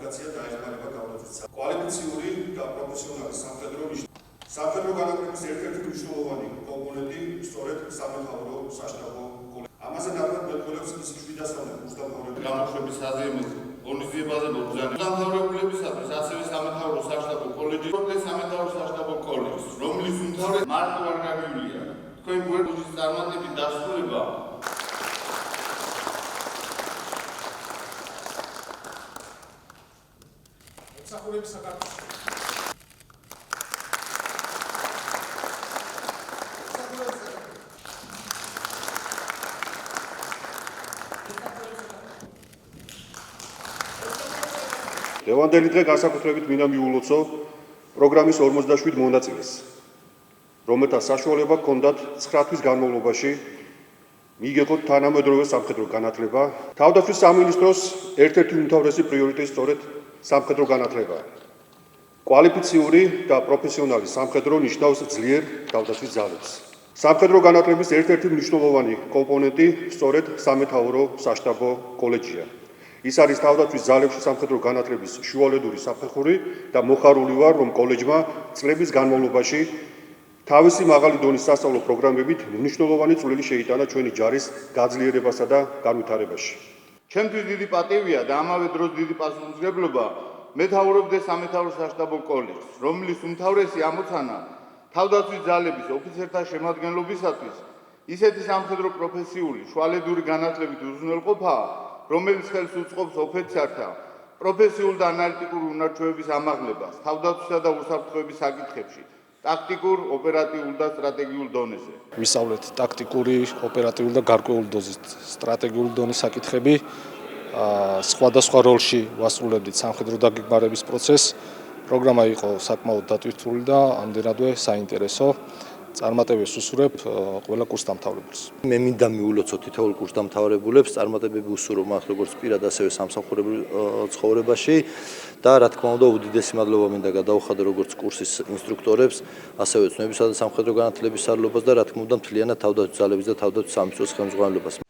კვალიფიკაცია დაეხმარება თავდაცვის კვალიფიციური და პროფესიონალი სამხედრო ნიშნები. სამხედრო განათლების ერთ-ერთი მნიშვნელოვანი კომპონენტი სწორედ სამეთაურო საშტაბო კოლეჯი. ამაზე ნახოთ მეტყველებს ის 700-მდე კურსდამთავრებული გამოშვების აზრიებაზე ღონისძიებაზე მობრძანებული კურსდამთავრებულებისათვის ასევე სამეთაურო საშტაბო კოლეჯი, სამეთაურო საშტაბო კოლეჯი, რომლის უმთავრესი მარტო არ გაგივლია. თქვენ გვერდში წარმატებით დასრულება მსახურების საკითხი. ლევანდელი დღე განსაკუთრებით მინდა მიულოცო პროგრამის 57 მონაწილეს, რომელთა საშუალება ჰქონდათ 9 თვის განმავლობაში მიიღოთ თანამედროვე სამხედრო განათლება. თავდაცვის სამინისტროს ერთ-ერთი უმთავრესი პრიორიტეტი სწორედ სამხედრო განათლებაა. კვალიფიციური და პროფესიონალი სამხედრო ნიშნავს ძლიერ თავდაცვის ძალებს. სამხედრო განათლების ერთ-ერთი მნიშვნელოვანი კომპონენტი სწორედ სამეთაურო საშტაბო კოლეჯია. ის არის თავდაცვის ძალებში სამხედრო განათლების შუალედური საფეხური და მოხარული ვარ, რომ კოლეჯმა წლების განმავლობაში თავისი მაღალი დონის სასწავლო პროგრამებით მნიშვნელოვანი წვლილი შეიტანა ჩვენი ჯარის გაძლიერებასა და განვითარებაში. ჩემთვის დიდი პატივია და ამავე დროს დიდი პასუხისმგებლობა მეთაურობდე სამეთაურო საშტაბო კოლეჯს, რომლის უმთავრესი ამოცანა თავდაცვის ძალების ოფიცერთა შემადგენლობისათვის ისეთი სამხედრო პროფესიული შუალედური განათლებით უზრუნველყოფაა, რომელიც ხელს უწყობს ოფიცერთა პროფესიულ და ანალიტიკურ უნარჩვევების ამაღლებას თავდაცვისა და უსაფრთხოების საკითხებში ტაქტიკურ, ოპერატიულ და სტრატეგიულ დონეზე. ვისწავლეთ ტაქტიკური, ოპერატიული და გარკვეული დოზის სტრატეგიული დონის საკითხები. სხვადასხვა როლში ვასრულებდით სამხედრო დაგეგმარების პროცესს. პროგრამა იყო საკმაოდ დატვირთული და ამდენადვე საინტერესო. წარმატებებს უსურვებ ყველა კურსდამთავრებულს. მე მინდა მიულოცო თითოეულ კურსდამთავრებულებს წარმატებები უსურვო მათ როგორც პირად ასევე სამსახურებელ ცხოვრებაში და რა თქმა უნდა უდიდესი მადლობა მინდა გადაუხადო როგორც კურსის ინსტრუქტორებს, ასევე ცნობისა და სამხედრო განათლების სარლობას და რა თქმა უნდა მთლიანად თავდაცვის ძალების და თავდაცვის სამინისტროს ხელმძღვანელობას.